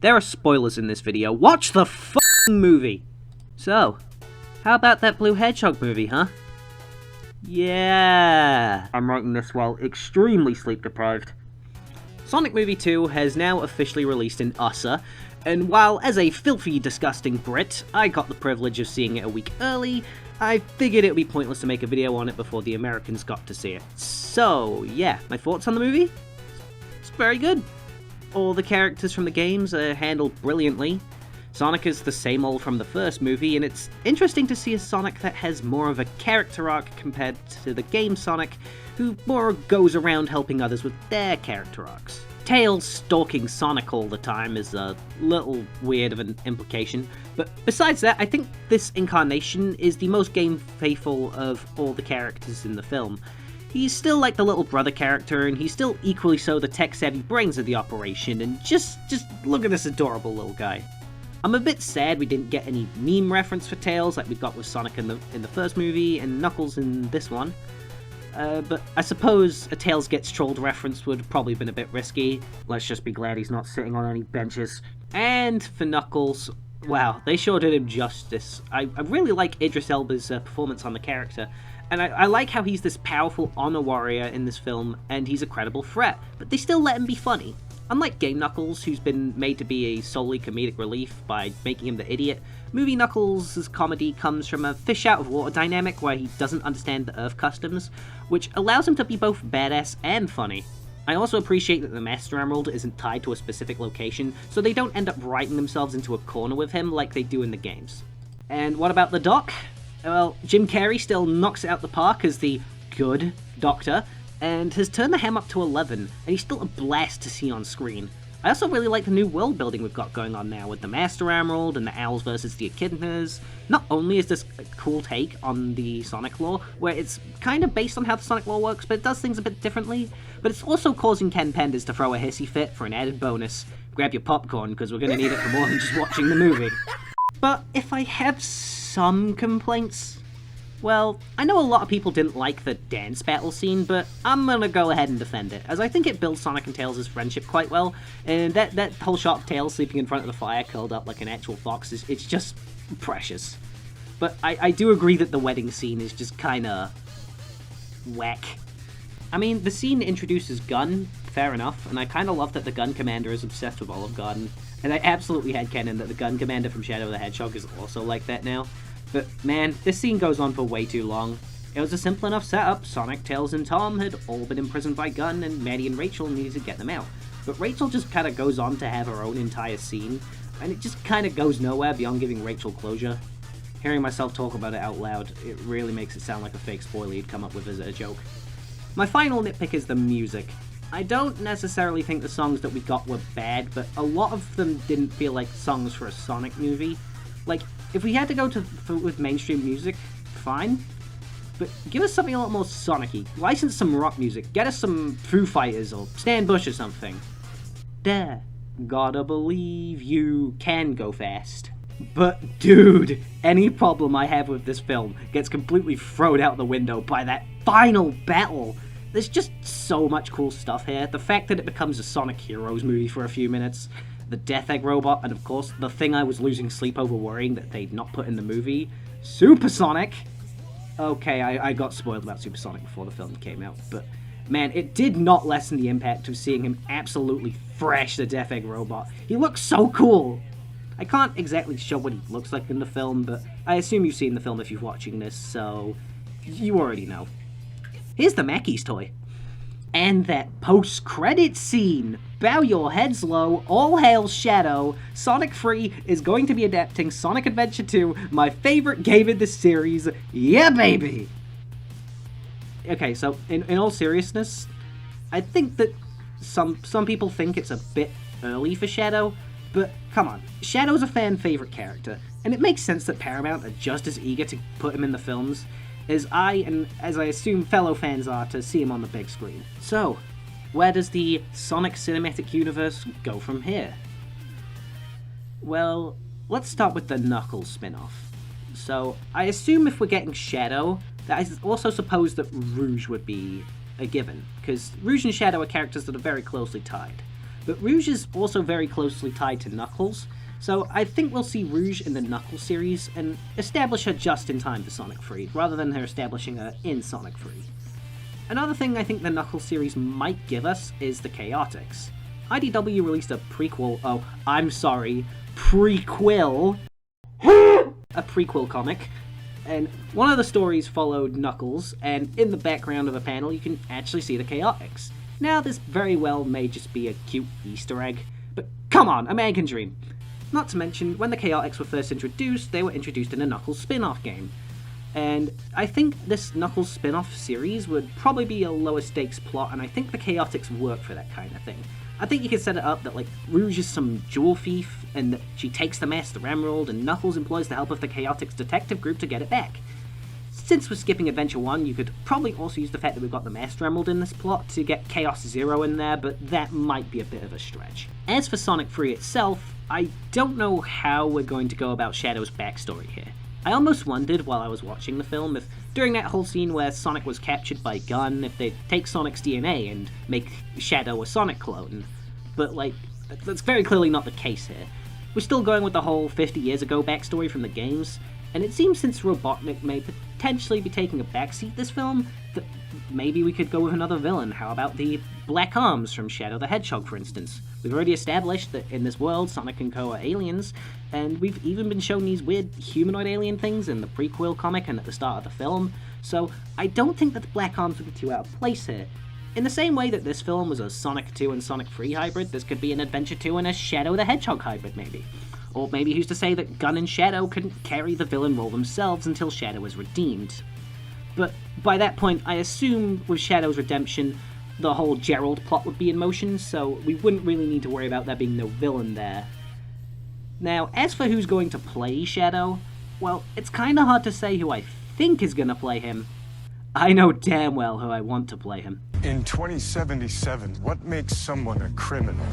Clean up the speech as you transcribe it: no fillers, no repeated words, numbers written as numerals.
There are spoilers in this video. Watch the f***ing movie! So, how about that Blue Hedgehog movie, huh? Yeah. I'm writing this while extremely sleep deprived. Sonic Movie 2 has now officially released in USA, and while as a filthy, disgusting Brit, I got the privilege of seeing it a week early, I figured it would be pointless to make a video on it before the Americans got to see it. So, yeah, my thoughts on the movie? It's very good. All the characters from the games are handled brilliantly. Sonic is the same old from the first movie, and it's interesting to see a Sonic that has more of a character arc compared to the game Sonic, who more goes around helping others with their character arcs. Tails stalking Sonic all the time is a little weird of an implication, but besides that, I think this incarnation is the most game faithful of all the characters in the film. He's still like the little brother character, and he's still equally so the tech-savvy brains of the operation, and just look at this adorable little guy. I'm a bit sad we didn't get any meme reference for Tails like we got with Sonic in the first movie, and Knuckles in this one. But I suppose a Tails Gets Trolled reference would have probably been a bit risky. Let's just be glad he's not sitting on any benches. And for Knuckles, wow, they sure did him justice. I really like Idris Elba's performance on the character. And I like how he's this powerful honor warrior in this film, and he's a credible threat, but they still let him be funny. Unlike Game Knuckles, who's been made to be a solely comedic relief by making him the idiot, Movie Knuckles' comedy comes from a fish-out-of-water dynamic where he doesn't understand the Earth customs, which allows him to be both badass and funny. I also appreciate that the Master Emerald isn't tied to a specific location, so they don't end up writing themselves into a corner with him like they do in the games. And what about the Doc? Well, Jim Carrey still knocks it out the park as the good Doctor, and has turned the ham up to 11, and he's still a blast to see on screen. I also really like the new world building we've got going on now with the Master Emerald and the Owls versus the Echidnas. Not only is this a cool take on the Sonic lore, where it's kind of based on how the Sonic lore works, but it does things a bit differently, but it's also causing Ken Penders to throw a hissy fit for an added bonus. Grab your popcorn, because we're going to need it for more than just watching the movie. But if I have some complaints, well, I know a lot of people didn't like the dance battle scene, but I'm gonna go ahead and defend it, as I think it builds Sonic and Tails' friendship quite well, and that whole shot of Tails sleeping in front of the fire curled up like an actual fox, it's just precious. But I do agree that the wedding scene is just kinda whack. I mean, the scene introduces Gun, fair enough, and I kinda love that the Gun Commander is obsessed with Olive Garden, and I absolutely had canon that the Gun Commander from Shadow the Hedgehog is also like that now. But man, this scene goes on for way too long. It was a simple enough setup. Sonic, Tails, and Tom had all been imprisoned by Gun, and Maddie and Rachel needed to get them out. But Rachel just kinda goes on to have her own entire scene, and it just kinda goes nowhere beyond giving Rachel closure. Hearing myself talk about it out loud, it really makes it sound like a fake spoiler you'd come up with as a joke. My final nitpick is the music. I don't necessarily think the songs that we got were bad, but a lot of them didn't feel like songs for a Sonic movie. Like, if we had to go with mainstream music, fine, but give us something a lot more Sonic-y. License some rock music, get us some Foo Fighters or Stan Bush or something. There, gotta believe you can go fast. But dude, any problem I have with this film gets completely thrown out the window by that final battle. There's just so much cool stuff here. The fact that it becomes a Sonic Heroes movie for a few minutes, the Death Egg robot, and of course, the thing I was losing sleep over worrying that they'd not put in the movie, Supersonic. Okay, I got spoiled about Supersonic before the film came out, but man, it did not lessen the impact of seeing him absolutely thrash the Death Egg robot. He looks so cool! I can't exactly show what he looks like in the film, but I assume you've seen the film if you're watching this, so you already know. Here's the Mackey's toy. And that post-credit scene! Bow your heads low, all hail Shadow. Sonic 3 is going to be adapting Sonic Adventure 2, my favorite game in the series. Yeah, baby! Okay, so in all seriousness, I think that some people think it's a bit early for Shadow, but come on, Shadow's a fan-favorite character, and it makes sense that Paramount are just as eager to put him in the films as I assume fellow fans are to see him on the big screen. So, where does the Sonic Cinematic Universe go from here? Well, let's start with the Knuckles spin-off. So, I assume if we're getting Shadow, that I also suppose that Rouge would be a given, because Rouge and Shadow are characters that are very closely tied. but Rouge is also very closely tied to Knuckles, so I think we'll see Rouge in the Knuckles series and establish her just in time for Sonic 3, rather than her establishing her in Sonic 3. Another thing I think the Knuckles series might give us is the Chaotix. IDW released a prequel, prequel, a prequel comic, and one of the stories followed Knuckles, and in the background of a panel you can actually see the Chaotix. Now this very well may just be a cute Easter egg, but come on, a man can dream. Not to mention, when the Chaotix were first introduced, they were introduced in a Knuckles spin-off game. And I think this Knuckles spin-off series would probably be a lower stakes plot, and I think the Chaotix work for that kind of thing. I think you could set it up that, like, Rouge is some jewel thief, and that she takes the Master Emerald, and Knuckles employs the help of the Chaotix detective group to get it back. Since we're skipping Adventure 1, you could probably also use the fact that we've got the Master Emerald in this plot to get Chaos Zero in there, but that might be a bit of a stretch. As for Sonic 3 itself, I don't know how we're going to go about Shadow's backstory here. I almost wondered while I was watching the film if, during that whole scene where Sonic was captured by Gun, if they'd take Sonic's DNA and make Shadow a Sonic clone. But, like, that's very clearly not the case here. We're still going with the whole 50 years ago backstory from the games, and it seems since Robotnik may potentially be taking a backseat this film, that maybe we could go with another villain. How about the Black Arms from Shadow the Hedgehog, for instance? We've already established that in this world, Sonic and Co. are aliens, and we've even been shown these weird humanoid alien things in the prequel comic and at the start of the film, so I don't think that the Black Arms would be too out of place here. In the same way that this film was a Sonic 2 and Sonic 3 hybrid, this could be an Adventure 2 and a Shadow the Hedgehog hybrid, maybe. Or maybe who's to say that Gun and Shadow couldn't carry the villain role themselves until Shadow is redeemed. But by that point, I assume with Shadow's redemption, the whole Gerald plot would be in motion, so we wouldn't really need to worry about there being no villain there. Now, as for who's going to play Shadow, well, it's kinda hard to say who I think is gonna play him. I know damn well who I want to play him. In 2077, what makes someone a criminal?